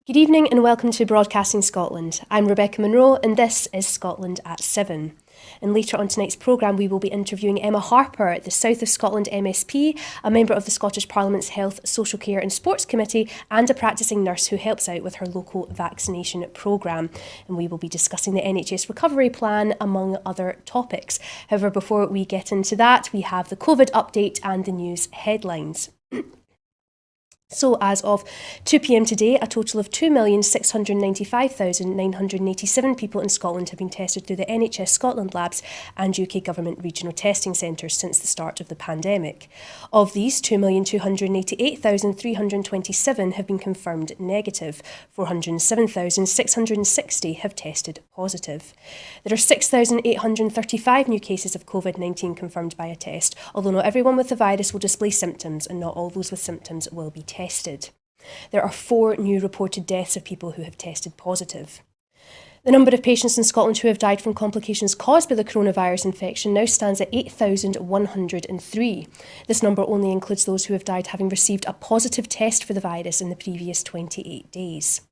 Good evening and welcome to Broadcasting Scotland. I'm Rebecca Munro and this is Scotland at 7. And later on tonight's programme we will be interviewing Emma Harper, the South of Scotland MSP, a member of the Scottish Parliament's Health, Social Care and Sports Committee and a practising nurse who helps out with her local vaccination programme. And we will be discussing the NHS recovery plan among other topics. However, before we get into that, we have the COVID update and the news headlines. So as of 2 p.m. today, a total of 2,695,987 people in Scotland have been tested through the NHS Scotland labs and UK Government regional testing centres since the start of the pandemic. Of these, 2,288,327 have been confirmed negative. 407,660 have tested positive. There are 6,835 new cases of COVID-19 confirmed by a test, although not everyone with the virus will display symptoms and not all those with symptoms will be tested. There are 4 new reported deaths of people who have tested positive. The number of patients in Scotland who have died from complications caused by the coronavirus infection now stands at 8,103. This number only includes those who have died having received a positive test for the virus in the previous 28 days.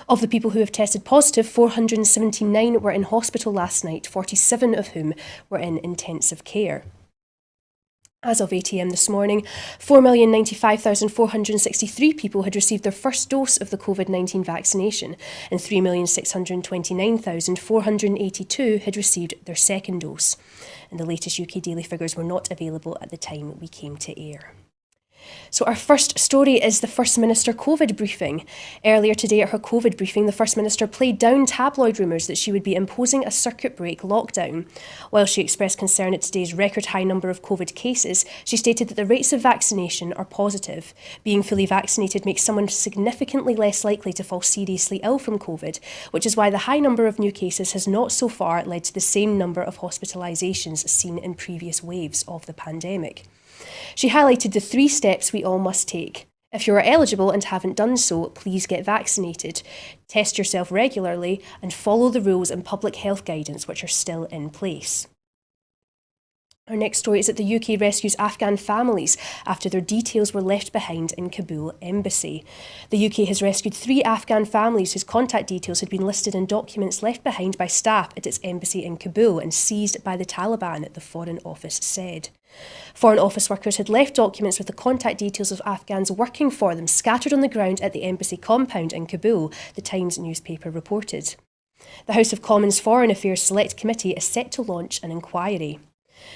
Of the people who have tested positive, 479 were in hospital last night, 47 of whom were in intensive care. As of 8 a.m. this morning, 4,095,463 people had received their first dose of the COVID-19 vaccination and 3,629,482 had received their second dose. And the latest UK daily figures were not available at the time we came to air. So our first story is the First Minister COVID briefing. Earlier today at her COVID briefing, the First Minister played down tabloid rumours that she would be imposing a circuit break lockdown. While she expressed concern at today's record high number of COVID cases, she stated that the rates of vaccination are positive. Being fully vaccinated makes someone significantly less likely to fall seriously ill from COVID, which is why the high number of new cases has not so far led to the same number of hospitalisations seen in previous waves of the pandemic. She highlighted the 3 steps we all must take. If you are eligible and haven't done so, please get vaccinated. Test yourself regularly and follow the rules and public health guidance which are still in place. Our next story is that the UK rescues Afghan families after their details were left behind in Kabul embassy. The UK has rescued 3 Afghan families whose contact details had been listed in documents left behind by staff at its embassy in Kabul and seized by the Taliban, the Foreign Office said. Foreign Office workers had left documents with the contact details of Afghans working for them scattered on the ground at the embassy compound in Kabul, the Times newspaper reported. The House of Commons Foreign Affairs Select Committee is set to launch an inquiry.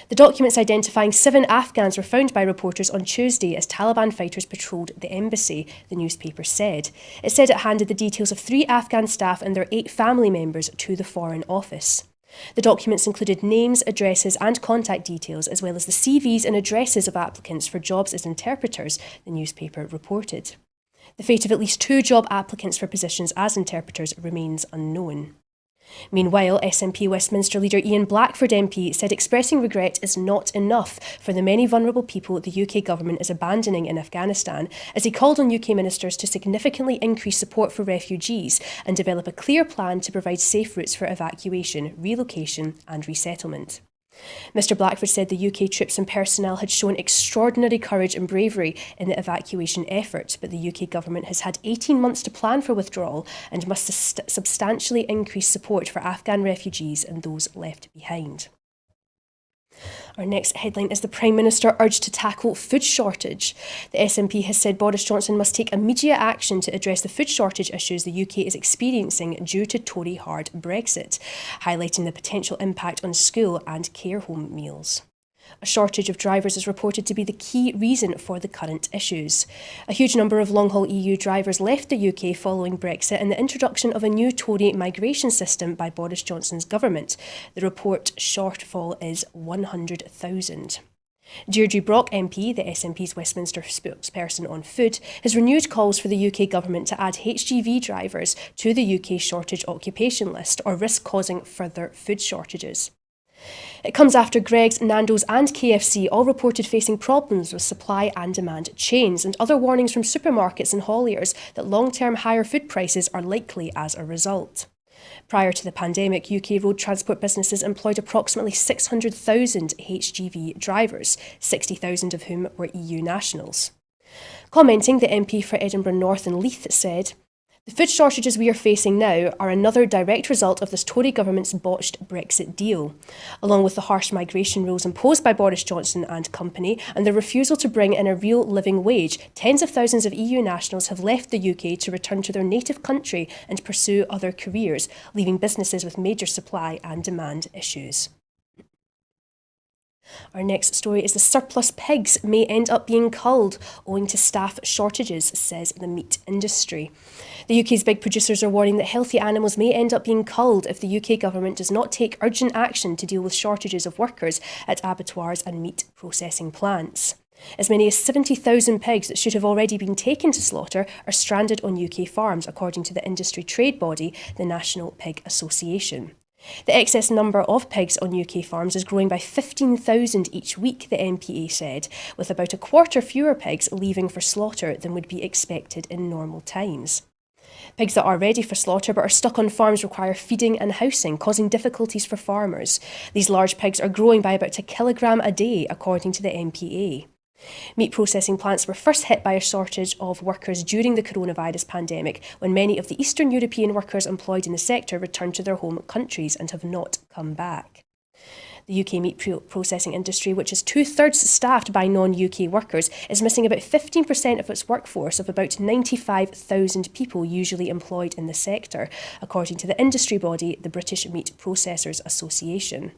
The documents identifying 7 Afghans were found by reporters on Tuesday as Taliban fighters patrolled the embassy, the newspaper said. It said it handed the details of 3 Afghan staff and their 8 family members to the Foreign Office. The documents included names, addresses and contact details, as well as the CVs and addresses of applicants for jobs as interpreters, the newspaper reported. The fate of at least 2 job applicants for positions as interpreters remains unknown. Meanwhile, SNP Westminster leader Ian Blackford MP said expressing regret is not enough for the many vulnerable people the UK government is abandoning in Afghanistan, as he called on UK ministers to significantly increase support for refugees and develop a clear plan to provide safe routes for evacuation, relocation and resettlement. Mr Blackford said the UK troops and personnel had shown extraordinary courage and bravery in the evacuation effort, but the UK government has had 18 months to plan for withdrawal and must substantially increase support for Afghan refugees and those left behind. Our next headline is the Prime Minister urged to tackle food shortage. The SNP has said Boris Johnson must take immediate action to address the food shortage issues the UK is experiencing due to Tory hard Brexit, highlighting the potential impact on school and care home meals. A shortage of drivers is reported to be the key reason for the current issues. A huge number of long-haul EU drivers left the UK following Brexit and the introduction of a new Tory migration system by Boris Johnson's government. The report shortfall is 100,000. Deirdre Brock MP, the SNP's Westminster spokesperson on food, has renewed calls for the UK government to add HGV drivers to the UK shortage occupation list or risk causing further food shortages. It comes after Greggs, Nando's and KFC all reported facing problems with supply and demand chains and other warnings from supermarkets and hauliers that long-term higher food prices are likely as a result. Prior to the pandemic, UK road transport businesses employed approximately 600,000 HGV drivers, 60,000 of whom were EU nationals. Commenting, the MP for Edinburgh North and Leith said, The food shortages we are facing now are another direct result of this Tory government's botched Brexit deal, along with the harsh migration rules imposed by Boris Johnson and company and the refusal to bring in a real living wage. Tens of thousands of EU nationals have left the UK to return to their native country and pursue other careers, leaving businesses with major supply and demand issues. Our next story is the surplus pigs may end up being culled owing to staff shortages, says the meat industry. The UK's big producers are warning that healthy animals may end up being culled if the UK government does not take urgent action to deal with shortages of workers at abattoirs and meat processing plants. As many as 70,000 pigs that should have already been taken to slaughter are stranded on UK farms, according to the industry trade body, the National Pig Association. The excess number of pigs on UK farms is growing by 15,000 each week, the NPA said, with about a quarter fewer pigs leaving for slaughter than would be expected in normal times. Pigs that are ready for slaughter but are stuck on farms require feeding and housing, causing difficulties for farmers. These large pigs are growing by about a kilogram a day, according to the NPA. Meat processing plants were first hit by a shortage of workers during the coronavirus pandemic, when many of the Eastern European workers employed in the sector returned to their home countries and have not come back. The UK meat processing industry, which is 2/3 staffed by non-UK workers, is missing about 15% of its workforce of about 95,000 people usually employed in the sector, according to the industry body, the British Meat Processors Association.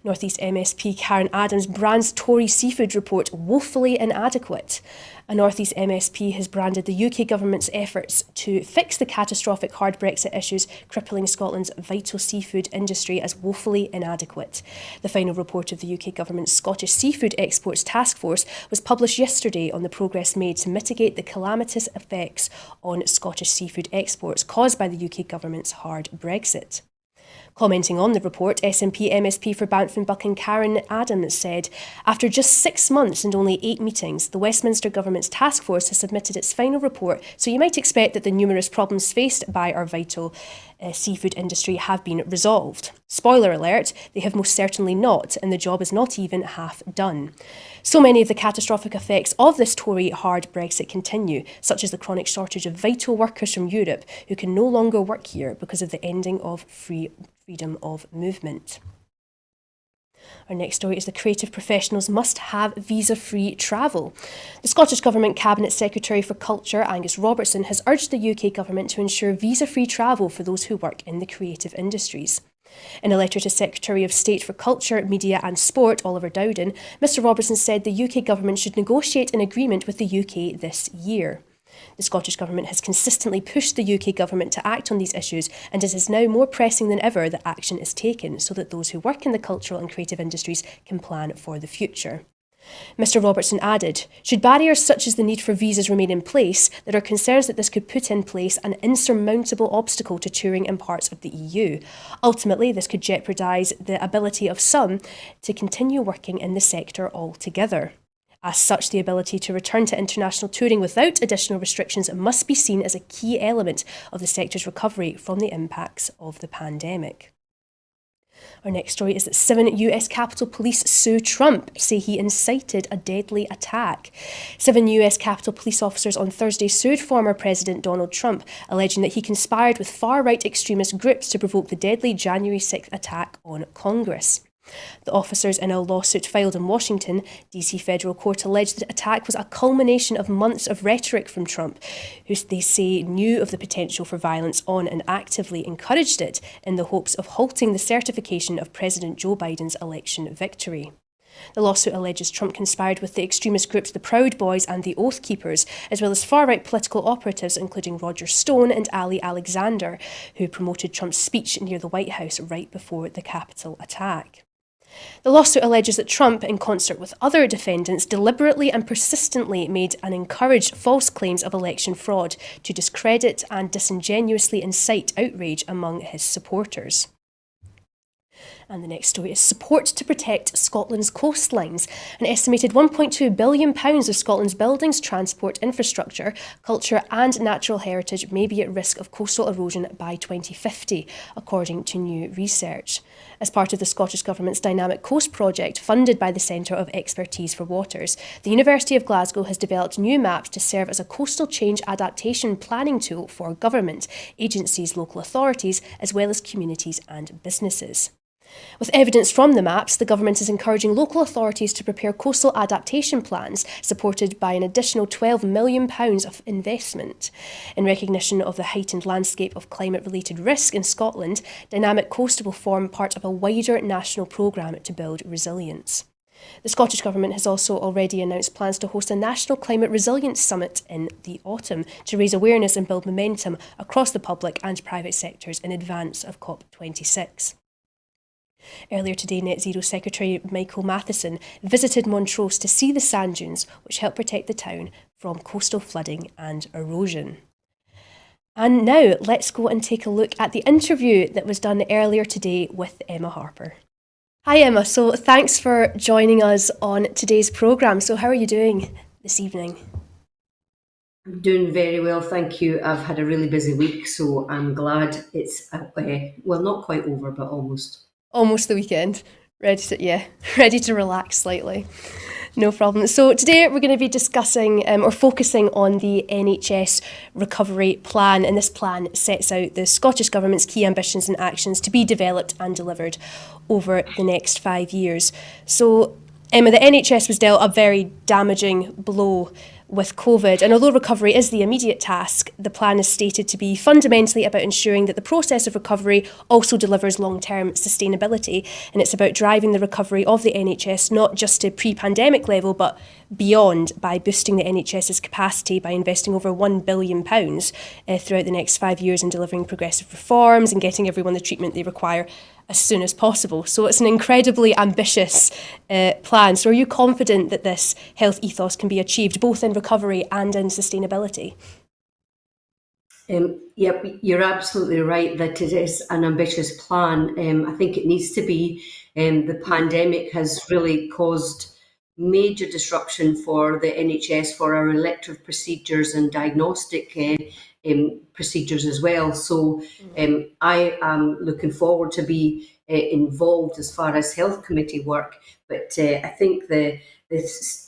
North East MSP Karen Adams brands Tory seafood report woefully inadequate. A North East MSP has branded the UK government's efforts to fix the catastrophic hard Brexit issues crippling Scotland's vital seafood industry as woefully inadequate. The final report of the UK government's Scottish Seafood Exports Task Force was published yesterday on the progress made to mitigate the calamitous effects on Scottish seafood exports caused by the UK government's hard Brexit. Commenting on the report, SNP MSP for Banff and Buchan Karen Adams said, after just 6 months and only 8 meetings, the Westminster Government's task force has submitted its final report, so you might expect that the numerous problems faced by our vital seafood industry have been resolved. Spoiler alert, they have most certainly not, and the job is not even half done. So many of the catastrophic effects of this Tory hard Brexit continue, such as the chronic shortage of vital workers from Europe who can no longer work here because of the ending of freedom of movement. Our next story is the creative professionals must have visa-free travel. The Scottish Government Cabinet Secretary for Culture, Angus Robertson, has urged the UK Government to ensure visa-free travel for those who work in the creative industries. In a letter to Secretary of State for Culture, Media and Sport, Oliver Dowden, Mr Robertson said the UK Government should negotiate an agreement with the UK this year. The Scottish Government has consistently pushed the UK Government to act on these issues, and it is now more pressing than ever that action is taken so that those who work in the cultural and creative industries can plan for the future. Mr Robertson added, should barriers such as the need for visas remain in place, there are concerns that this could put in place an insurmountable obstacle to touring in parts of the EU. Ultimately, this could jeopardise the ability of some to continue working in the sector altogether. As such, the ability to return to international touring without additional restrictions must be seen as a key element of the sector's recovery from the impacts of the pandemic. Our next story is that 7 US Capitol Police sue Trump, say he incited a deadly attack. 7 US Capitol Police officers on Thursday sued former President Donald Trump, alleging that he conspired with far-right extremist groups to provoke the deadly January 6th attack on Congress. The officers in a lawsuit filed in Washington, D.C. federal court alleged the attack was a culmination of months of rhetoric from Trump, who they say knew of the potential for violence on and actively encouraged it in the hopes of halting the certification of President Joe Biden's election victory. The lawsuit alleges Trump conspired with the extremist groups the Proud Boys and the Oath Keepers, as well as far-right political operatives including Roger Stone and Ali Alexander, who promoted Trump's speech near the White House right before the Capitol attack. The lawsuit alleges that Trump, in concert with other defendants, deliberately and persistently made and encouraged false claims of election fraud to discredit and disingenuously incite outrage among his supporters. And the next story is support to protect Scotland's coastlines. An estimated £1.2 billion of Scotland's buildings, transport, infrastructure, culture and natural heritage may be at risk of coastal erosion by 2050, according to new research. As part of the Scottish Government's Dynamic Coast project, funded by the Centre of Expertise for Waters, the University of Glasgow has developed new maps to serve as a coastal change adaptation planning tool for government, agencies, local authorities, as well as communities and businesses. With evidence from the maps, the government is encouraging local authorities to prepare coastal adaptation plans, supported by an additional £12 million of investment. In recognition of the heightened landscape of climate-related risk in Scotland, Dynamic Coast will form part of a wider national programme to build resilience. The Scottish Government has also already announced plans to host a National Climate Resilience Summit in the autumn to raise awareness and build momentum across the public and private sectors in advance of COP26. Earlier today, Net Zero Secretary Michael Matheson visited Montrose to see the sand dunes, which help protect the town from coastal flooding and erosion. And now let's go and take a look at the interview that was done earlier today with Emma Harper. Hi Emma, so thanks for joining us on today's programme. So how are you doing this evening? I'm doing very well, thank you. I've had a really busy week, so I'm glad it's, well, not quite over, but almost. Almost the weekend. Ready to relax slightly. No problem. So today we're going to be discussing or focusing on the NHS recovery plan, and this plan sets out the Scottish Government's key ambitions and actions to be developed and delivered over the next 5 years. So Emma, the NHS was dealt a very damaging blow with COVID, and although recovery is the immediate task, the plan is stated to be fundamentally about ensuring that the process of recovery also delivers long-term sustainability, and it's about driving the recovery of the NHS not just to pre-pandemic level but beyond by boosting the NHS's capacity by investing over £1 billion throughout the next 5 years in delivering progressive reforms and getting everyone the treatment they require as soon as possible. So it's an incredibly ambitious plan. So are you confident that this health ethos can be achieved both in recovery and in sustainability? Yep, you're absolutely right that it is an ambitious plan. I think it needs to be. The pandemic has really caused major disruption for the NHS, for our elective procedures and diagnostic procedures as well. So I am looking forward to be involved as far as health committee work. But I think the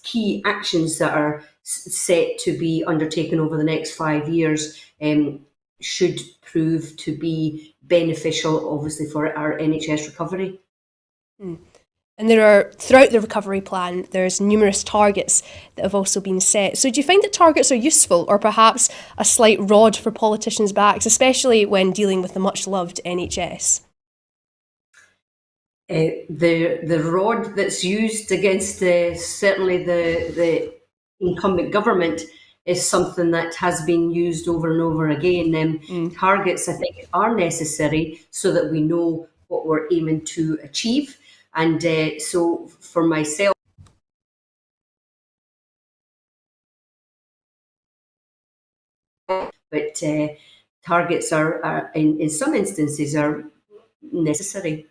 key actions that are set to be undertaken over the next 5 years should prove to be beneficial, obviously, for our NHS recovery. And there are, throughout the recovery plan, there's numerous targets that have also been set. So do you find that targets are useful or perhaps a slight rod for politicians' backs, especially when dealing with the much-loved NHS? The rod that's used against certainly the incumbent government is something that has been used over and over again. Targets, I think, are necessary so that we know what we're aiming to achieve. And so for myself, but targets are in some instances are necessary.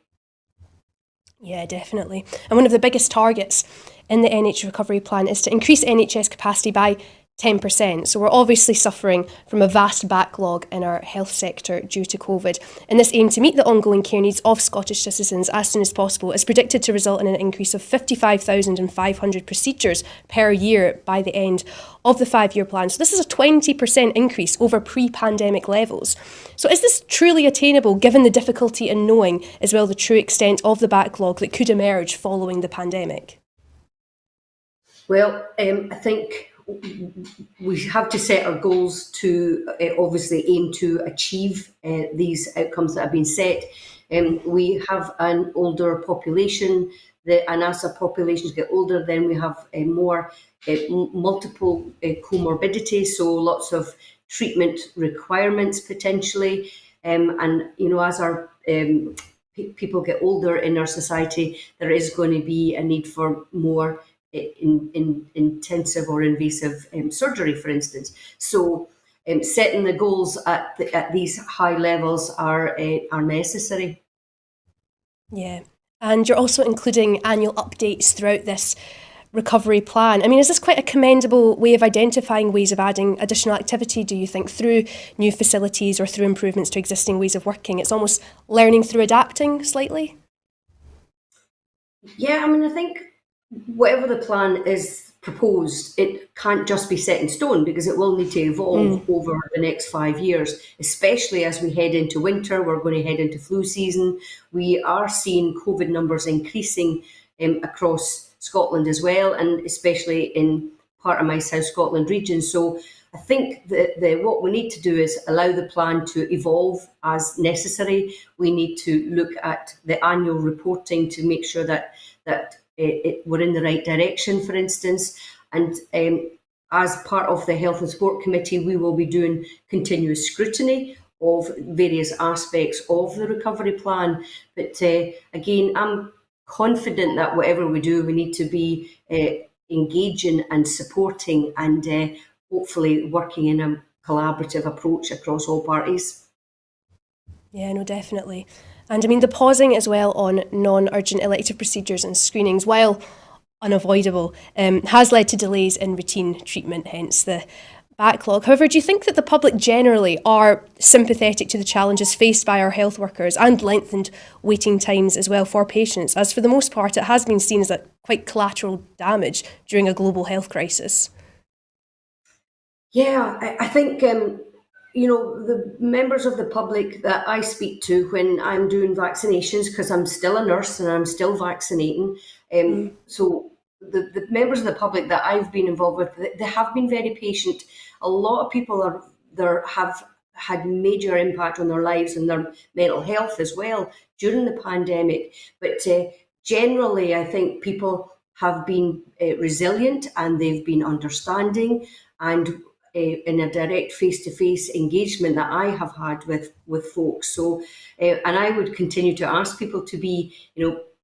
Yeah, definitely. And one of the biggest targets in the NHS recovery plan is to increase NHS capacity by 10%. So we're obviously suffering from a vast backlog in our health sector due to COVID. And this aim to meet the ongoing care needs of Scottish citizens as soon as possible is predicted to result in an increase of 55,500 procedures per year by the end of the 5-year plan. So this is a 20% increase over pre-pandemic levels. So is this truly attainable given the difficulty in knowing as well the true extent of the backlog that could emerge following the pandemic? Well, I think we have to set our goals to obviously aim to achieve these outcomes that have been set. We have an older population, and as our populations get older, then we have more multiple comorbidities, so lots of treatment requirements potentially. And, you know, as our people get older in our society, there is going to be a need for more intensive or invasive surgery, for instance. So setting the goals at these high levels are necessary. Yeah. And you're also including annual updates throughout this recovery plan. I mean, is this quite a commendable way of identifying ways of adding additional activity, do you think, through new facilities or through improvements to existing ways of working? It's almost learning through adapting slightly? Yeah, I mean, I think whatever the plan is proposed, it can't just be set in stone because it will need to evolve over the next 5 years, especially as we head into winter. We're going to head into flu season. We are seeing COVID numbers increasing across Scotland as well, and especially in part of my South Scotland region. So I think that what we need to do is allow the plan to evolve as necessary. We need to look at the annual reporting to make sure that we're in the right direction, for instance. And as part of the Health and Sport Committee, we will be doing continuous scrutiny of various aspects of the recovery plan. But again, I'm confident that whatever we do, we need to be engaging and supporting and hopefully working in a collaborative approach across all parties. Yeah, no, definitely. And I mean, the pausing as well on non-urgent elective procedures and screenings, while unavoidable, has led to delays in routine treatment, hence the backlog. However, do you think that the public generally are sympathetic to the challenges faced by our health workers and lengthened waiting times as well for patients, as for the most part it has been seen as a quite collateral damage during a global health crisis? Yeah, I think the members of the public that I speak to when I'm doing vaccinations, because I'm still a nurse and I'm still vaccinating. So the members of the public that I've been involved with, they have been very patient. A lot of people have had major impact on their lives and their mental health as well during the pandemic. But generally, I think people have been resilient and they've been understanding and in a direct face-to-face engagement that I have had with folks. So, and I would continue to ask people to be,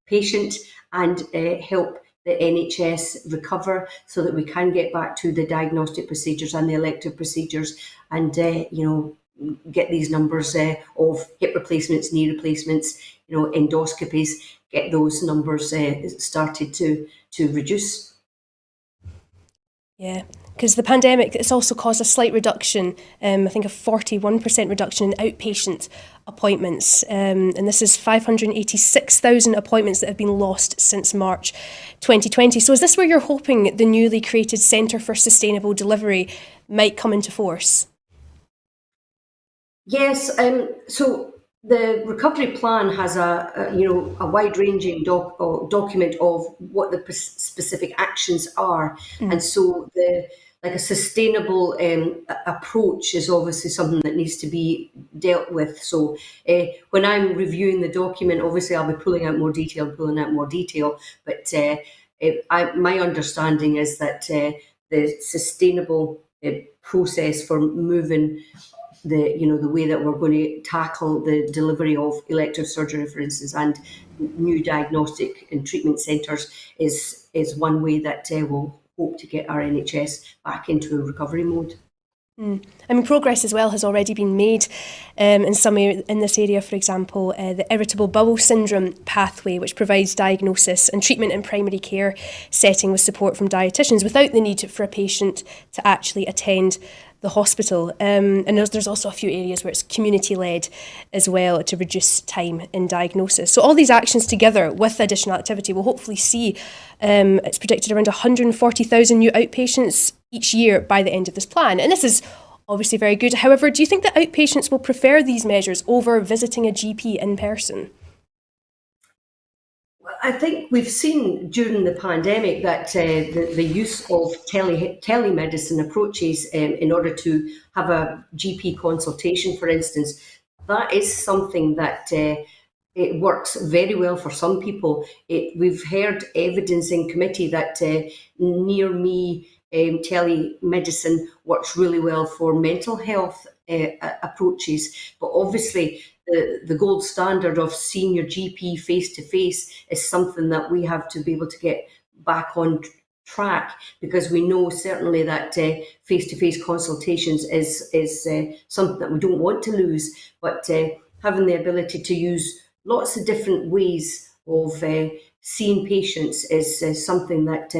patient and help the NHS recover so that we can get back to the diagnostic procedures and the elective procedures, and get these numbers of hip replacements, knee replacements, endoscopies, get those numbers started to reduce. Yeah, because the pandemic, it's also caused a slight reduction, I think a 41% reduction in outpatient appointments. And this is 586,000 appointments that have been lost since March 2020. So is this where you're hoping the newly created Centre for Sustainable Delivery might come into force? Yes, so the recovery plan has a wide-ranging document of what the specific actions are, and so a sustainable approach is obviously something that needs to be dealt with. So when I'm reviewing the document, obviously I'll be pulling out more detail. But my understanding is that the sustainable process for moving the way that we're going to tackle the delivery of elective surgery, for instance, and new diagnostic and treatment centres is one way that we'll hope to get our NHS back into a recovery mode. I mean, progress as well has already been made in in this area. For example, the irritable bowel syndrome pathway, which provides diagnosis and treatment in primary care setting with support from dietitians without the need for a patient to actually attend the hospital. And there's also a few areas where it's community-led as well to reduce time in diagnosis. So all these actions together with additional activity will hopefully see, it's predicted, around 140,000 new outpatients each year by the end of this plan. And this is obviously very good. However, do you think that outpatients will prefer these measures over visiting a GP in person? I think we've seen during the pandemic that the use of telemedicine approaches in order to have a GP consultation, for instance, that is something that it works very well for some people. We've heard evidence in committee that near me telemedicine works really well for mental health approaches, but obviously the gold standard of seeing your GP face to face is something that we have to be able to get back on track, because we know certainly that face to face consultations is something that we don't want to lose, but having the ability to use lots of different ways of seeing patients is something that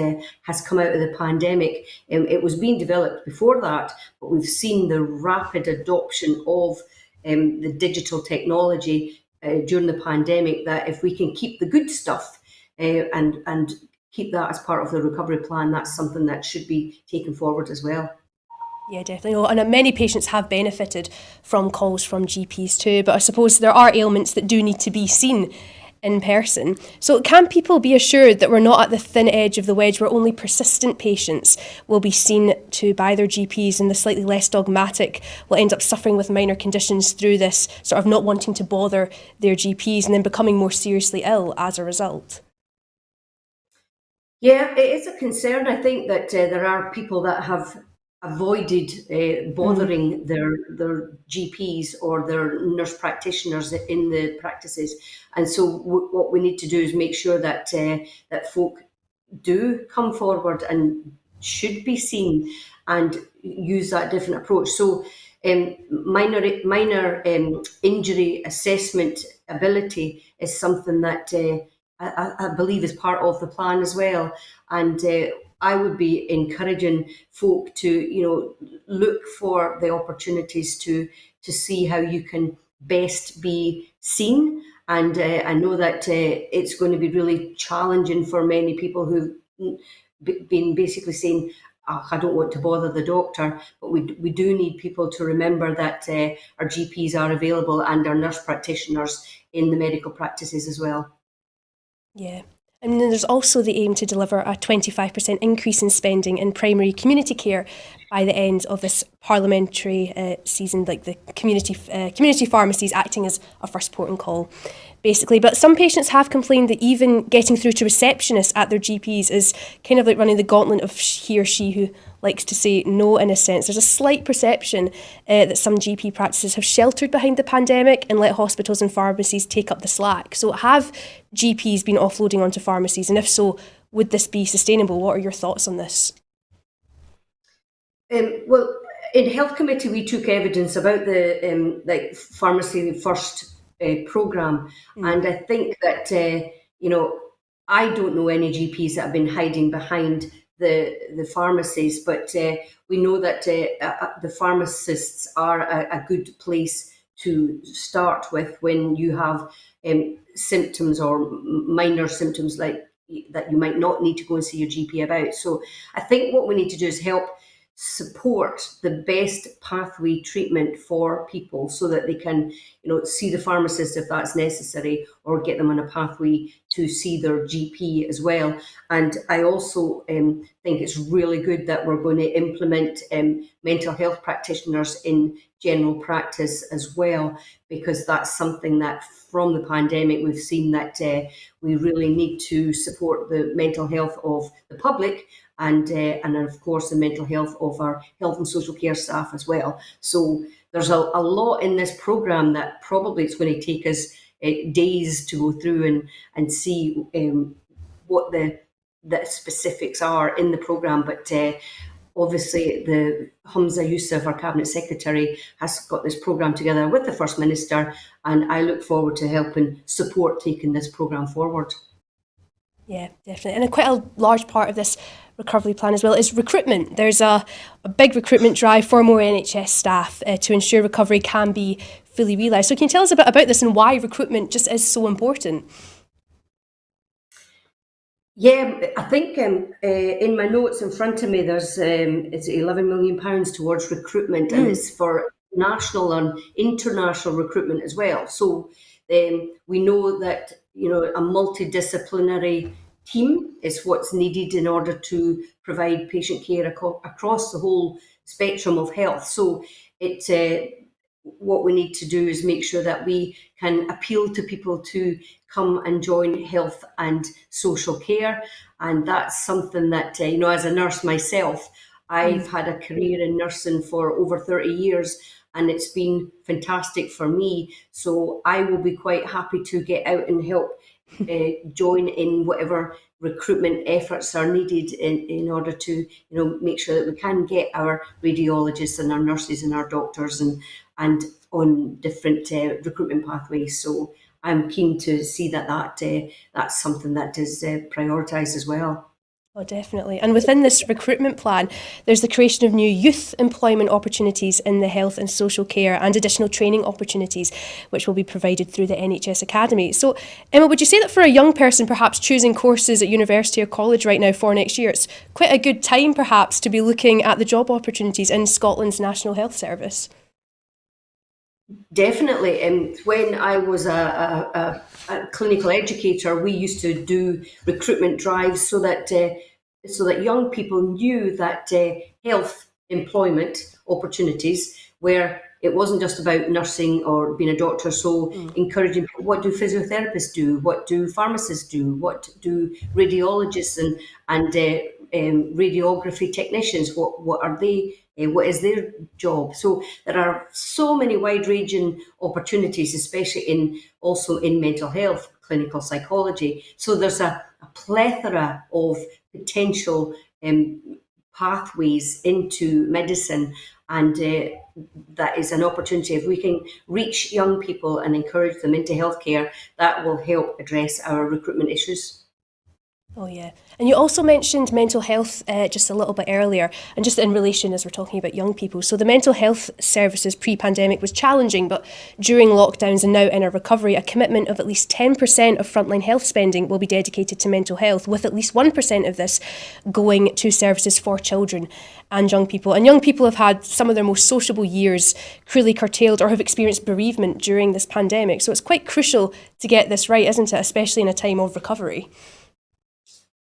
has come out of the pandemic. It was being developed before that, but we've seen the rapid adoption of the digital technology during the pandemic, that if we can keep the good stuff and keep that as part of the recovery plan, that's something that should be taken forward as well. Yeah, definitely. Oh, and many patients have benefited from calls from GPs too, but I suppose there are ailments that do need to be seen in person. So can people be assured that we're not at the thin edge of the wedge where only persistent patients will be seen to by their GPs, and the slightly less dogmatic will end up suffering with minor conditions through this sort of not wanting to bother their GPs and then becoming more seriously ill as a result? Yeah, it is a concern. I think that there are people that have avoided bothering their GPs or their nurse practitioners in the practices, and so what we need to do is make sure that that folk do come forward and should be seen and use that different approach. So, minor injury assessment ability is something that I believe is part of the plan as well. And I would be encouraging folk to, look for the opportunities to see how you can best be seen. And I know that it's going to be really challenging for many people who've been basically saying, "Oh, I don't want to bother the doctor," but we do need people to remember that our GPs are available and our nurse practitioners in the medical practices as well. Yeah. And then there's also the aim to deliver a 25% increase in spending in primary community care by the end of this parliamentary season, like the community pharmacies acting as a first port and call, basically. But some patients have complained that even getting through to receptionists at their GPs is kind of like running the gauntlet of he or she who likes to say no, in a sense. There's a slight perception that some GP practices have sheltered behind the pandemic and let hospitals and pharmacies take up the slack. So have GPs been offloading onto pharmacies? And if so, would this be sustainable? What are your thoughts on this? Well, in health committee, we took evidence about the pharmacy first program, and I think that I don't know any GPs that have been hiding behind the pharmacies, but we know that the pharmacists are a good place to start with when you have symptoms or minor symptoms like that you might not need to go and see your GP about. So I think what we need to do is help support the best pathway treatment for people so that they can, see the pharmacist if that's necessary, or get them on a pathway to see their GP as well. And I also think it's really good that we're going to implement mental health practitioners in general practice as well, because that's something that from the pandemic we've seen that we really need to support the mental health of the public and of course the mental health of our health and social care staff as well. So there's a lot in this programme that probably it's going to take us days to go through and see what the specifics are in the programme. But obviously the Hamza Youssef, our Cabinet Secretary, has got this programme together with the First Minister, and I look forward to helping support taking this programme forward. Yeah, definitely. And quite a large part of this recovery plan as well is recruitment. There's a big recruitment drive for more NHS staff to ensure recovery can be fully realised. So can you tell us a bit about this and why recruitment just is so important? Yeah, I think in my notes in front of me, there's it's £11 million towards recruitment, and it's for national and international recruitment as well. So we know that a multidisciplinary team is what's needed in order to provide patient care across the whole spectrum of health. So what we need to do is make sure that we can appeal to people to come and join health and social care. And that's something that, as a nurse myself, I've had a career in nursing for over 30 years, and it's been fantastic for me. So I will be quite happy to get out and help join in whatever recruitment efforts are needed in order to make sure that we can get our radiologists and our nurses and our doctors and on different recruitment pathways. So I'm keen to see that's something that is prioritised as well. Oh, definitely. And within this recruitment plan, there's the creation of new youth employment opportunities in the health and social care and additional training opportunities, which will be provided through the NHS Academy. So, Emma, would you say that for a young person perhaps choosing courses at university or college right now for next year, it's quite a good time perhaps to be looking at the job opportunities in Scotland's National Health Service? Definitely. And when I was a clinical educator, we used to do recruitment drives so that young people knew that health employment opportunities where it wasn't just about nursing or being a doctor. So encouraging people, what do physiotherapists do? What do pharmacists do? What do radiologists and radiography technicians? What are they? What is their job? So there are so many wide-ranging opportunities, especially also in mental health, clinical psychology. So there's a plethora of potential pathways into medicine, and that is an opportunity. If we can reach young people and encourage them into healthcare, that will help address our recruitment issues. Oh, yeah. And you also mentioned mental health just a little bit earlier, and just in relation as we're talking about young people. So the mental health services pre-pandemic was challenging, but during lockdowns and now in our recovery, a commitment of at least 10% of frontline health spending will be dedicated to mental health, with at least 1% of this going to services for children and young people. And young people have had some of their most sociable years cruelly curtailed or have experienced bereavement during this pandemic. So it's quite crucial to get this right, isn't it? Especially in a time of recovery.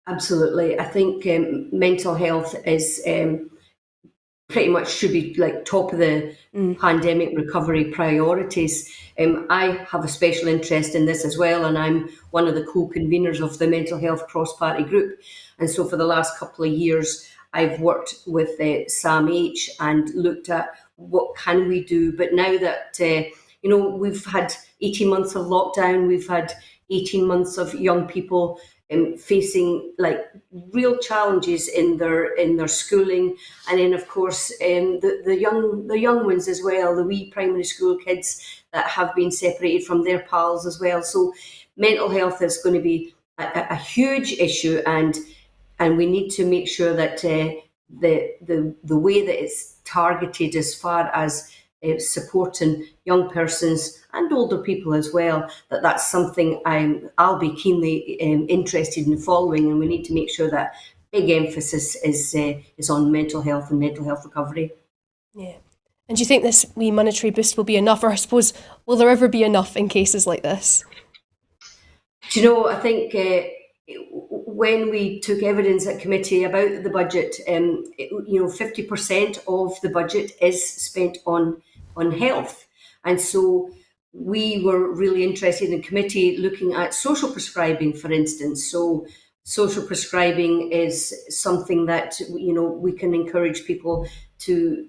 Absolutely. I think mental health is pretty much should be like top of the pandemic recovery priorities. I have a special interest in this as well, and I'm one of the co-conveners of the mental health cross-party group. And so for the last couple of years, I've worked with SAMH and looked at what can we do. But now that, we've had 18 months of lockdown, we've had 18 months of young people facing like real challenges in their schooling, and then of course the young ones as well, the wee primary school kids that have been separated from their pals as well. So mental health is going to be a huge issue, and we need to make sure that the way that it's targeted as far as supporting young persons and older people as well, that's something I'll be keenly interested in following, and we need to make sure that big emphasis is on mental health and mental health recovery. Yeah. And do you think this wee monetary boost will be enough, or I suppose, will there ever be enough in cases like this? Do you know, I think when we took evidence at committee about the budget, 50% of the budget is spent on health. And so we were really interested in committee looking at social prescribing, for instance. So social prescribing is something that, we can encourage people to,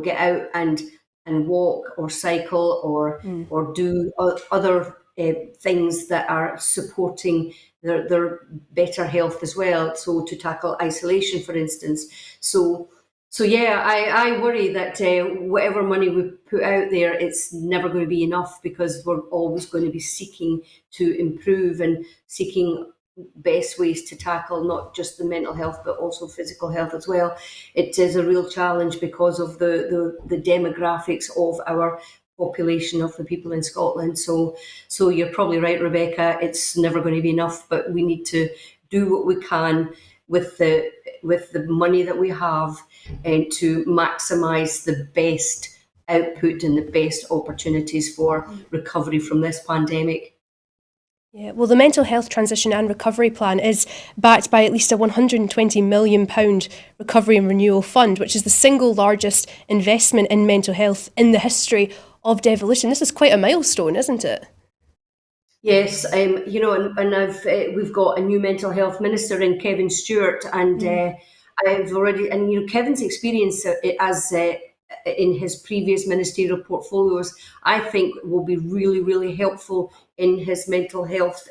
get out and walk or cycle or do other things that are supporting their better health as well. So to tackle isolation, for instance. So yeah, I worry that whatever money we put out there, it's never going to be enough, because we're always going to be seeking to improve and seeking best ways to tackle not just the mental health but also physical health as well. It is a real challenge because of the demographics of our population of the people in Scotland. So you're probably right, Rebecca. It's never going to be enough, but we need to do what we can with the money that we have, and to maximise the best output and the best opportunities for recovery from this pandemic. Yeah, well, the Mental Health Transition and Recovery Plan is backed by at least a £120 million recovery and renewal fund, which is the single largest investment in mental health in the history of devolution. This is quite a milestone, isn't it? Yes, and we've got a new mental health minister in Kevin Stewart, and I've already, and Kevin's experience as in his previous ministerial portfolios, I think will be really, really helpful in his mental health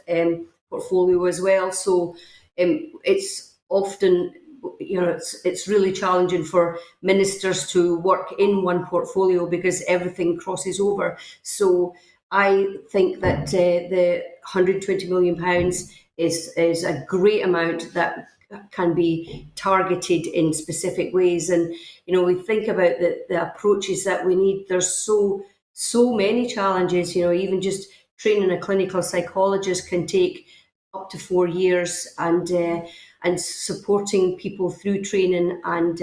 portfolio as well. So it's often, it's really challenging for ministers to work in one portfolio because everything crosses over. So I think that the £120 million is a great amount that can be targeted in specific ways. And, we think about the approaches that we need. There's so many challenges, even just training a clinical psychologist can take up to 4 years, and supporting people through training and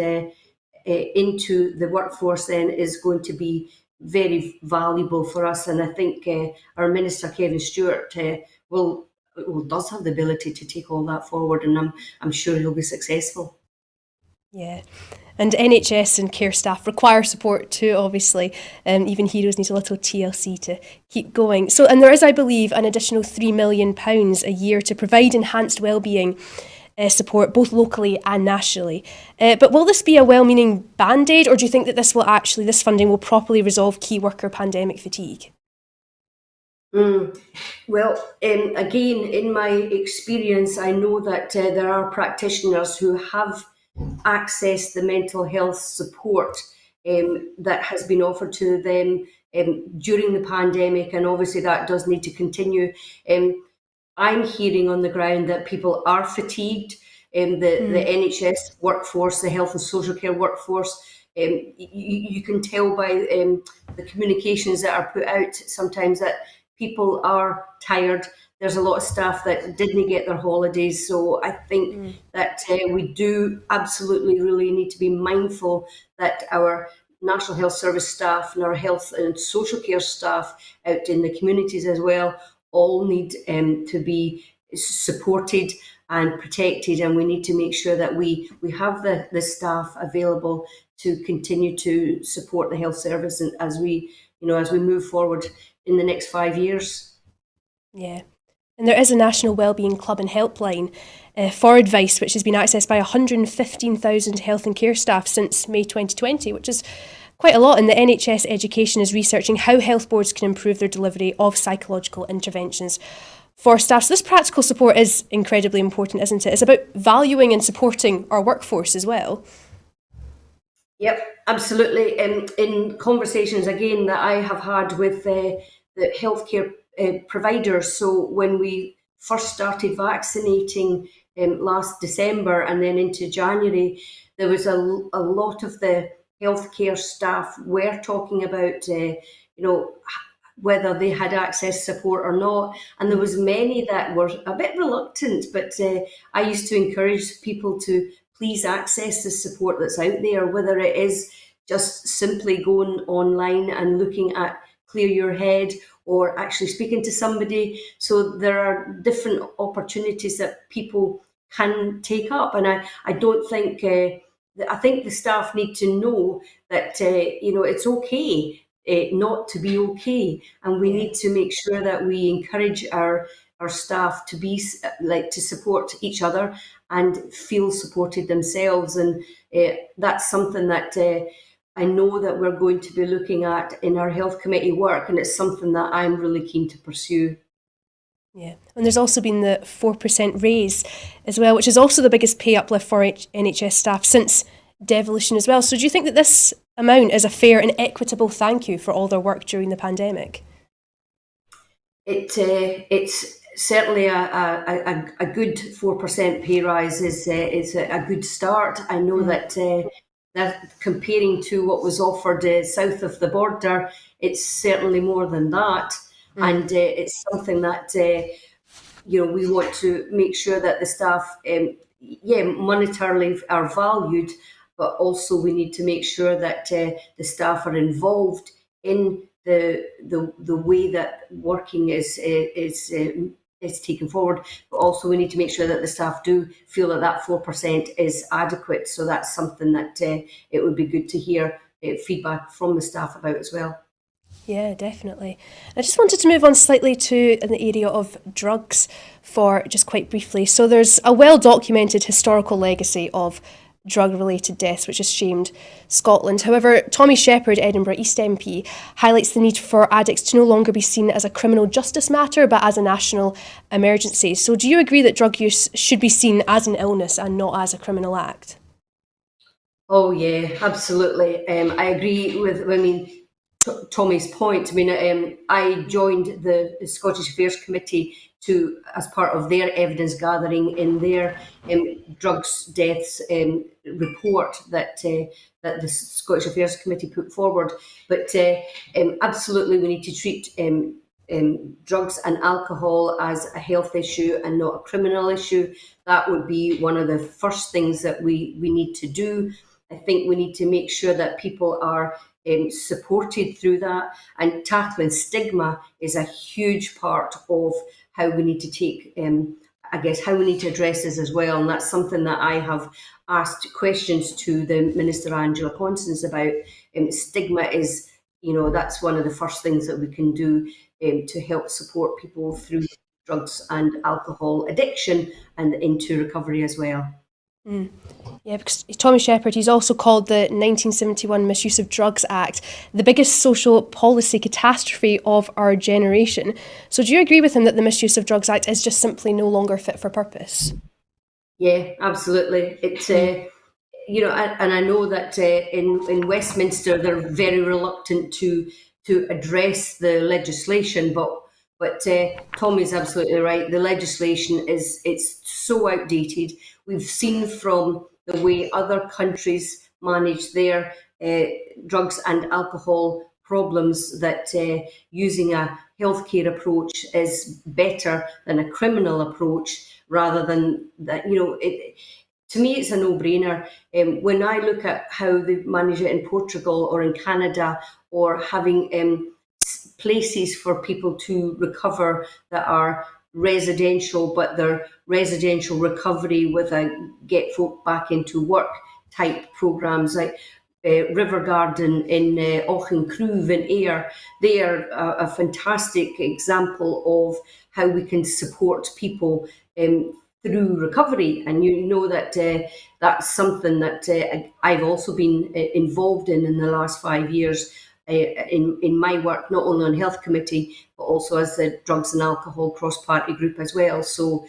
into the workforce then is going to be very valuable for us. And I think our Minister Kevin Stewart does have the ability to take all that forward, and I'm sure he'll be successful. Yeah. And NHS and care staff require support too, obviously. Even heroes need a little TLC to keep going. So, and there is, I believe, an additional £3 million a year to provide enhanced wellbeing support, both locally and nationally. But will this be a well-meaning band-aid, or do you think that this funding will properly resolve key worker pandemic fatigue? Well, again, in my experience, I know that there are practitioners who have accessed the mental health support that has been offered to them during the pandemic, and obviously that does need to continue. I'm hearing on the ground that people are fatigued. The NHS workforce, the health and social care workforce, you can tell by the communications that are put out sometimes that people are tired. There's a lot of staff that didn't get their holidays. So I think that we do absolutely really need to be mindful that our National Health Service staff and our health and social care staff out in the communities as well all need to be supported and protected, and we need to make sure that we have the staff available to continue to support the health service and as we move forward in the next 5 years. Yeah. And there is a National Wellbeing Club and Helpline for advice, which has been accessed by 115,000 health and care staff since May 2020, which is quite a lot. And the NHS Education is researching how health boards can improve their delivery of psychological interventions for staff. So this practical support is incredibly important, isn't it? It's about valuing and supporting our workforce as well. Yep, absolutely. In conversations, again, that I have had with the healthcare providers, so when we first started vaccinating last December and then into January, there was a lot of the healthcare staff were talking about, whether they had access support or not. And there was many that were a bit reluctant, but I used to encourage people to please access the support that's out there, whether it is just simply going online and looking at Clear Your Head or actually speaking to somebody. So there are different opportunities that people can take up. And I don't think, I think the staff need to know that, it's okay not to be okay. And we need to make sure that we encourage our staff to be to support each other and feel supported themselves. And that's something that I know that we're going to be looking at in our health committee work, and it's something that I'm really keen to pursue. Yeah, and there's also been the 4% raise as well, which is also the biggest pay uplift for NHS staff since devolution as well. So do you think that this amount is a fair and equitable thank you for all their work during the pandemic? It's certainly a good 4% pay rise is a good start. I know that comparing to what was offered south of the border, it's certainly more than that. And it's something that we want to make sure that the staff, monetarily are valued, but also we need to make sure that the staff are involved in the way that working is taken forward. But also we need to make sure that the staff do feel that 4% is adequate. So that's something that it would be good to hear feedback from the staff about as well. Yeah, definitely. I just wanted to move on slightly to the area of drugs for just quite briefly. So there's a well-documented historical legacy of drug-related deaths, which has shamed Scotland. However, Tommy Shepherd, Edinburgh East MP, highlights the need for addicts to no longer be seen as a criminal justice matter, but as a national emergency. So do you agree that drug use should be seen as an illness and not as a criminal act? Oh, yeah, absolutely. I agree with, Tommy's point, I mean, I joined the Scottish Affairs Committee as part of their evidence gathering in their drugs deaths report that the Scottish Affairs Committee put forward. But absolutely, we need to treat drugs and alcohol as a health issue and not a criminal issue. That would be one of the first things that we need to do. I think we need to make sure that people are supported through that, and tackling stigma is a huge part of how we need to take, how we need to address this as well. And that's something that I have asked questions to the Minister Angela Constance about. Stigma is, that's one of the first things that we can do to help support people through drugs and alcohol addiction and into recovery as well. Yeah, because Tommy Shepherd, he's also called the 1971 Misuse of Drugs Act the biggest social policy catastrophe of our generation. So do you agree with him that the Misuse of Drugs Act is just simply no longer fit for purpose? Yeah, absolutely. It's and I know that in Westminster they're very reluctant to address the legislation, but Tommy's absolutely right. The legislation it's so outdated. We've seen from the way other countries manage their drugs and alcohol problems that using a healthcare approach is better than a criminal approach, rather than that. To me, it's a no-brainer. When I look at how they manage it in Portugal or in Canada, or having places for people to recover that are residential, but they're residential recovery with a get folk back into work type programs, like River Garden in Auchincruve in Ayr. They are a fantastic example of how we can support people through recovery. And that that's something that I've also been involved in the last 5 years in my work, not only on health committee, but also as the drugs and alcohol cross-party group as well. So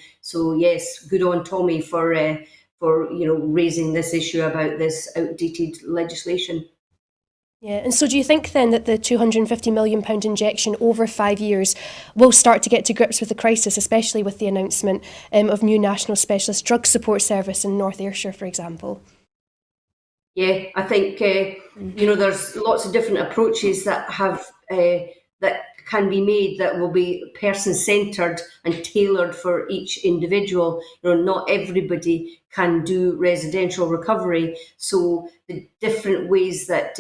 yes, good on Tommy for raising this issue about this outdated legislation. Yeah, and so do you think then that the £250 million injection over 5 years will start to get to grips with the crisis, especially with the announcement of new National Specialist Drug Support Service in North Ayrshire, for example? Yeah, I think there's lots of different approaches that have that can be made that will be person-centred and tailored for each individual. Not everybody can do residential recovery, so the different ways that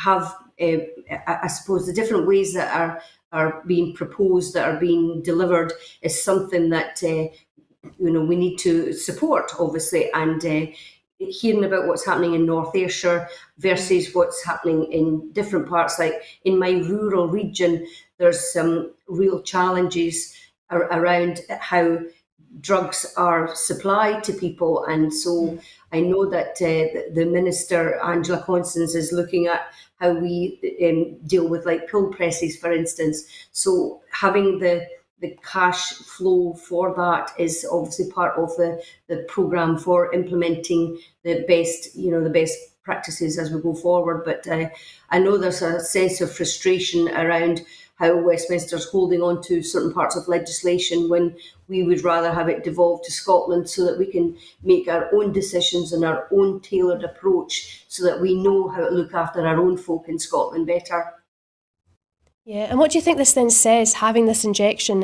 I suppose the different ways that are being proposed, that are being delivered, is something that we need to support, obviously, and hearing about what's happening in North Ayrshire versus what's happening in different parts. Like in my rural region, there's some real challenges around how drugs are supplied to people. And so I know that the Minister, Angela Constance, is looking at how we deal with like pill presses, for instance. So having the cash flow for that is obviously part of the programme for implementing the best practices as we go forward. But I know there's a sense of frustration around how Westminster's holding on to certain parts of legislation when we would rather have it devolved to Scotland, so that we can make our own decisions and our own tailored approach, so that we know how to look after our own folk in Scotland better. Yeah, and what do you think this then says, having this injection,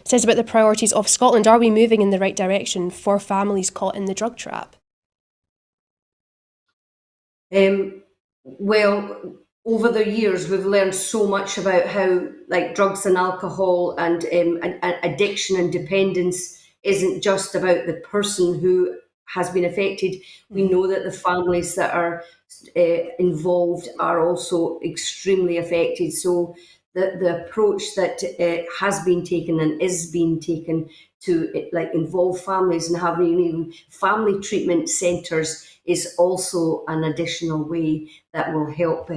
says about the priorities of Scotland? Are we moving in the right direction for families caught in the drug trap? Well, over the years, we've learned so much about how, like, drugs and alcohol and addiction and dependence isn't just about the person who has been affected. We know that the families that are involved are also extremely affected. So the approach that has been taken and is being taken to involve families and having even family treatment centres is also an additional way that will help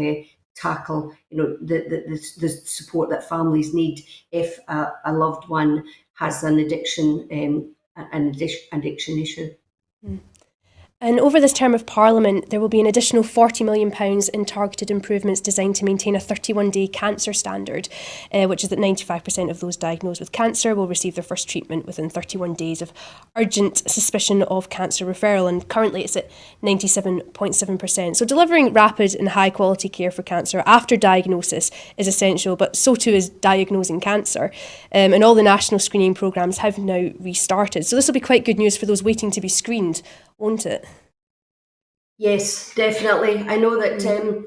tackle the support that families need if a loved one has an addiction issue. And over this term of Parliament, there will be an additional £40 million in targeted improvements designed to maintain a 31-day cancer standard, which is that 95% of those diagnosed with cancer will receive their first treatment within 31 days of urgent suspicion of cancer referral. And currently it's at 97.7%. So delivering rapid and high-quality care for cancer after diagnosis is essential, but so too is diagnosing cancer. And all the national screening programmes have now restarted. So this will be quite good news for those waiting to be screened, won't it? Yes, definitely. I know that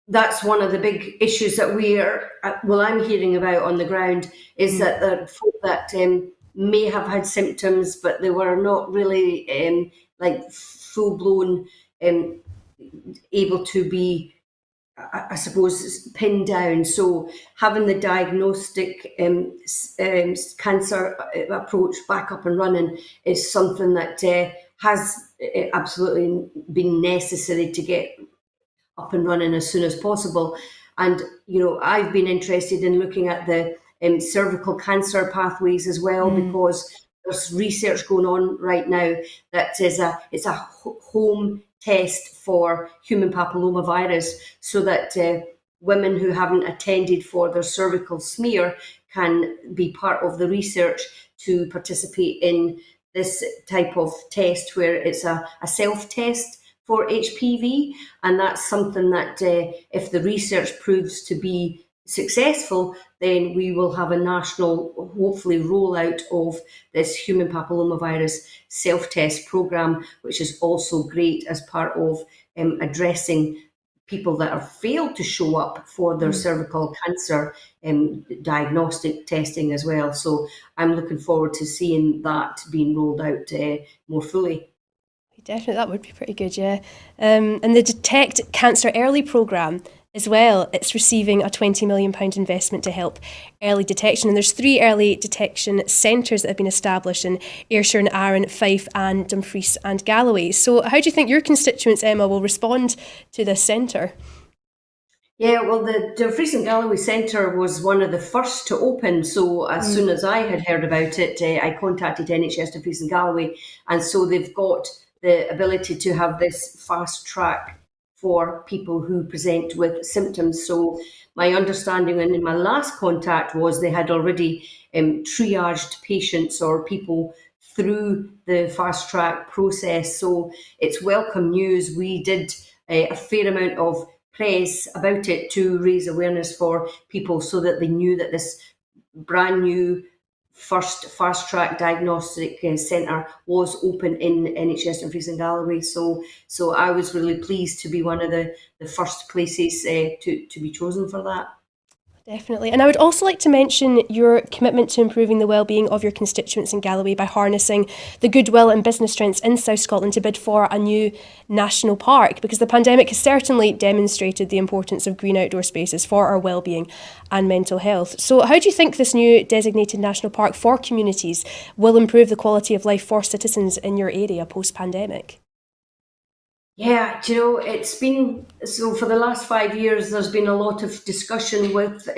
that's one of the big issues that I'm hearing about on the ground is that there are folk that may have had symptoms, but they were not really like full blown able to be, I suppose, pinned down. So having the diagnostic cancer approach back up and running is something that has absolutely been necessary to get up and running as soon as possible. And, I've been interested in looking at the cervical cancer pathways as well, because there's research going on right now that it's a home test for human papillomavirus, so that women who haven't attended for their cervical smear can be part of the research to participate in this type of test, where it's a self-test for HPV. And that's something that if the research proves to be successful, then we will have a national, hopefully, rollout of this human papillomavirus self-test program, which is also great as part of addressing people that have failed to show up for their cervical cancer diagnostic testing as well. So I'm looking forward to seeing that being rolled out more fully. Definitely, that would be pretty good, yeah. And the Detect Cancer Early programme as well, it's receiving a £20 million investment to help early detection. And there's 3 early detection centres that have been established in Ayrshire and Arran, Fife and Dumfries and Galloway. So how do you think your constituents, Emma, will respond to this centre? Yeah, well, the Dumfries and Galloway Centre was one of the first to open. So as soon as I had heard about it, I contacted NHS Dumfries and Galloway. And so they've got the ability to have this fast track for people who present with symptoms. So my understanding, and in my last contact, was they had already triaged patients or people through the fast track process. So it's welcome news. We did a fair amount of press about it to raise awareness for people, so that they knew that this brand new first fast track diagnostic centre was open in NHS Dumfries and Galloway. So I was really pleased to be one of the first places to be chosen for that. Definitely. And I would also like to mention your commitment to improving the well-being of your constituents in Galloway by harnessing the goodwill and business strengths in South Scotland to bid for a new national park, because the pandemic has certainly demonstrated the importance of green outdoor spaces for our well-being and mental health. So how do you think this new designated national park for communities will improve the quality of life for citizens in your area post-pandemic? Yeah, it's been so for the last 5 years, there's been a lot of discussion with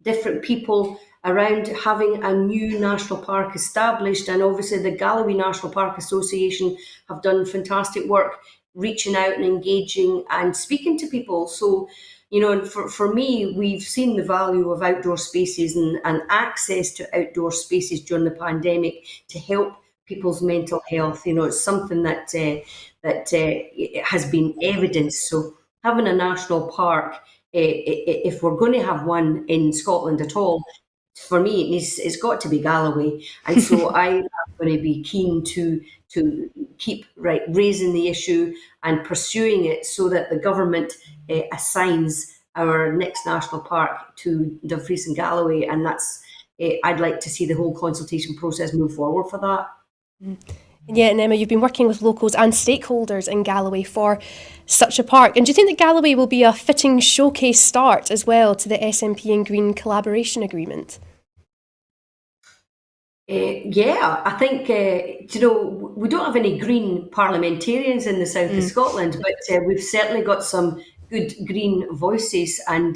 different people around having a new national park established. And obviously, the Galloway National Park Association have done fantastic work reaching out and engaging and speaking to people. So, and for me, we've seen the value of outdoor spaces and access to outdoor spaces during the pandemic to help people's mental health. It's something that has been evidenced. So having a national park, if we're going to have one in Scotland at all, for me, it's got to be Galloway. And so I'm going to be keen to keep raising the issue and pursuing it, so that the government assigns our next national park to Dumfries and Galloway. And that's I'd like to see the whole consultation process move forward for that. Yeah, and Emma, you've been working with locals and stakeholders in Galloway for such a park. And do you think that Galloway will be a fitting showcase start as well to the SNP and Green collaboration agreement? Yeah, I think, we don't have any Green parliamentarians in the south of Scotland, but we've certainly got some good Green voices. And,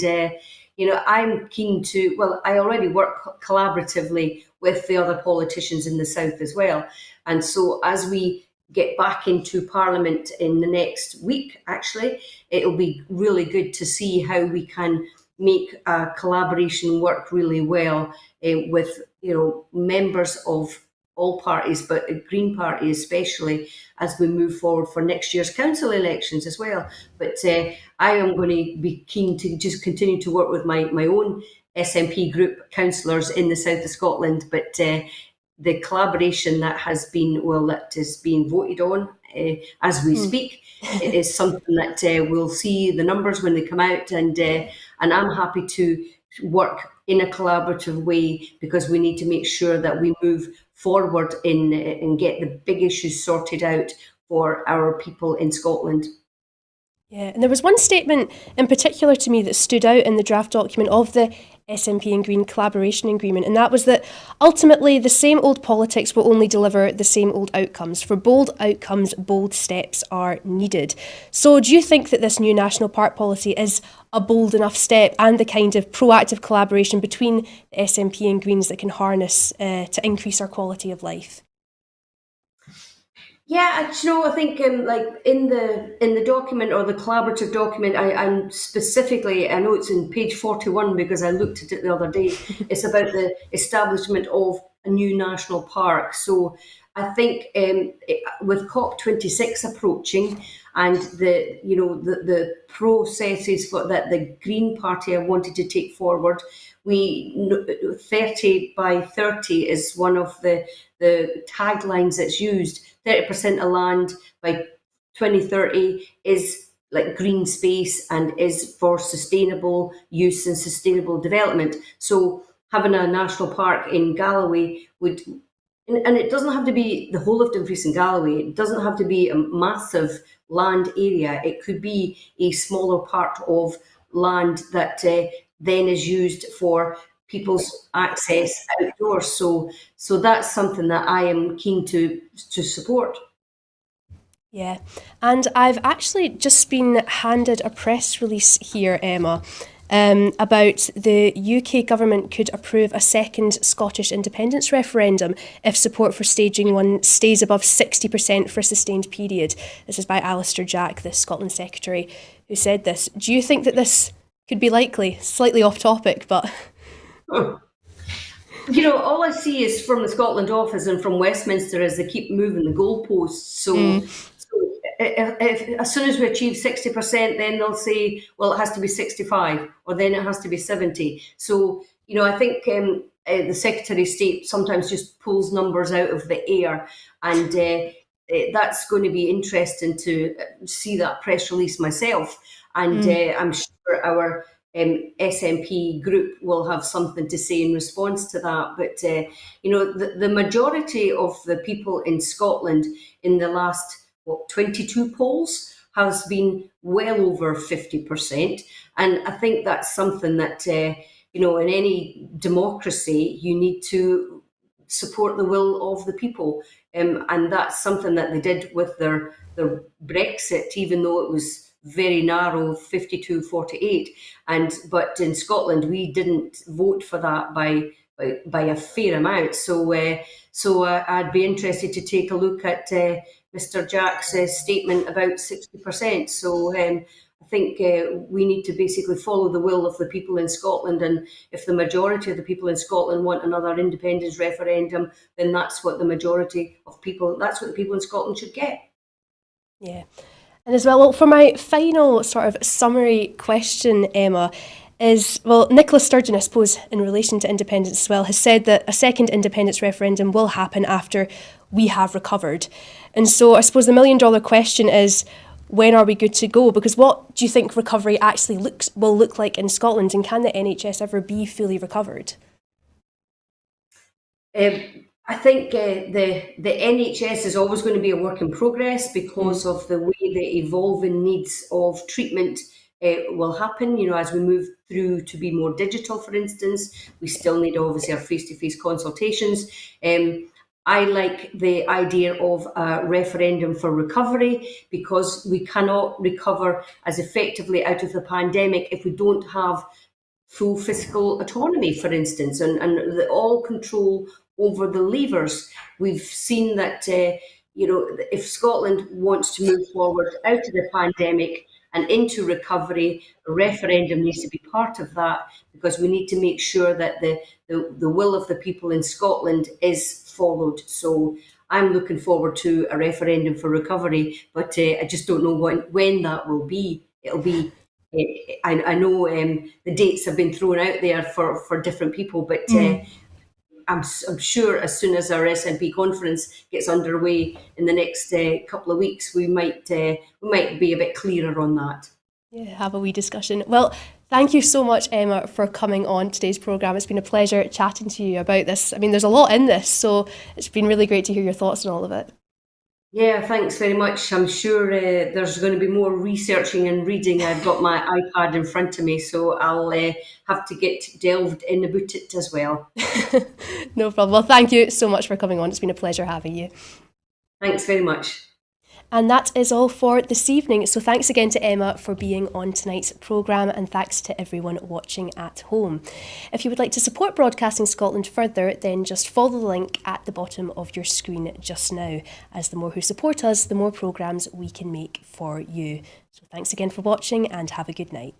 I'm keen to, well, I already work collaboratively with the other politicians in the south as well. And so as we get back into Parliament in the next week, actually, it'll be really good to see how we can make a collaboration work really well with, members of all parties, but the Green Party especially, as we move forward for next year's council elections as well. But I am going to be keen to just continue to work with my own SNP group councillors in the south of Scotland, but the collaboration that is being voted on as we speak, it is something that we'll see the numbers when they come out, and I'm happy to work in a collaborative way, because we need to make sure that we move forward and get the big issues sorted out for our people in Scotland. Yeah, and there was one statement in particular to me that stood out in the draft document of the SNP and Green collaboration agreement, and that was that ultimately the same old politics will only deliver the same old outcomes. For bold outcomes, bold steps are needed. So do you think that this new national park policy is a bold enough step, and the kind of proactive collaboration between the SNP and Greens that can harness to increase our quality of life? Yeah, I think like in the document, or the collaborative document, I'm specifically, I know it's in page 41 because I looked at it the other day. It's about the establishment of a new national park. So I think with COP26 approaching, and the processes that the Green Party have wanted to take forward, 30 by 30 is one of the taglines that's used. 30% of land by 2030 is like green space and is for sustainable use and sustainable development. So having a national park in Galloway would, and it doesn't have to be the whole of Dumfries and Galloway, it doesn't have to be a massive land area. It could be a smaller part of land that then is used for people's access outdoors. So that's something that I am keen to support. Yeah, and I've actually just been handed a press release here, Emma, about the UK government could approve a second Scottish independence referendum if support for staging one stays above 60% for a sustained period. This is by Alistair Jack, the Scotland Secretary, who said this. Do you think that this could be likely? Slightly off topic, but... All I see is from the Scotland office and from Westminster is they keep moving the goalposts. So if as soon as we achieve 60%, then they'll say, well, it has to be 65, or then it has to be 70. So, I think the Secretary of State sometimes just pulls numbers out of the air, and that's going to be interesting to see that press release myself. And I'm sure our SNP group will have something to say in response to that. But, the majority of the people in Scotland in the last 22 polls has been well over 50%. And I think that's something that, in any democracy, you need to support the will of the people. And that's something that they did with their Brexit, even though it was very narrow, 52-48. But in Scotland, we didn't vote for that by a fair amount. So I'd be interested to take a look at Mr. Jack's statement about 60%. So I think we need to basically follow the will of the people in Scotland. And if the majority of the people in Scotland want another independence referendum, then that's what the people in Scotland should get. Yeah. And as well, for my final sort of summary question, Emma, is, Nicola Sturgeon, I suppose, in relation to independence as well, has said that a second independence referendum will happen after we have recovered. And so I suppose the million-dollar question is, when are we good to go? Because what do you think recovery actually will look like in Scotland, and can the NHS ever be fully recovered? I think the NHS is always going to be a work in progress because of the way the evolving needs of treatment will happen. As we move through to be more digital, for instance, we still need obviously our face-to-face consultations. I like the idea of a referendum for recovery, because we cannot recover as effectively out of the pandemic if we don't have full fiscal autonomy, for instance, and all control over the levers. We've seen that if Scotland wants to move forward out of the pandemic and into recovery, a referendum needs to be part of that, because we need to make sure that the will of the people in Scotland is followed. So I'm looking forward to a referendum for recovery, but I just don't know when that will be. It'll be. I know the dates have been thrown out there for different people, but I'm sure as soon as our SNP conference gets underway in the next couple of weeks, we might be a bit clearer on that. Yeah, have a wee discussion. Well, thank you so much, Emma, for coming on today's programme. It's been a pleasure chatting to you about this. I mean, there's a lot in this, so it's been really great to hear your thoughts on all of it. Yeah, thanks very much. I'm sure there's going to be more researching and reading. I've got my iPad in front of me, so I'll have to get delved in about it as well. No problem. Well, thank you so much for coming on. It's been a pleasure having you. Thanks very much. And that is all for this evening. So thanks again to Emma for being on tonight's programme, and thanks to everyone watching at home. If you would like to support Broadcasting Scotland further, then just follow the link at the bottom of your screen just now, as the more who support us, the more programmes we can make for you. So thanks again for watching, and have a good night.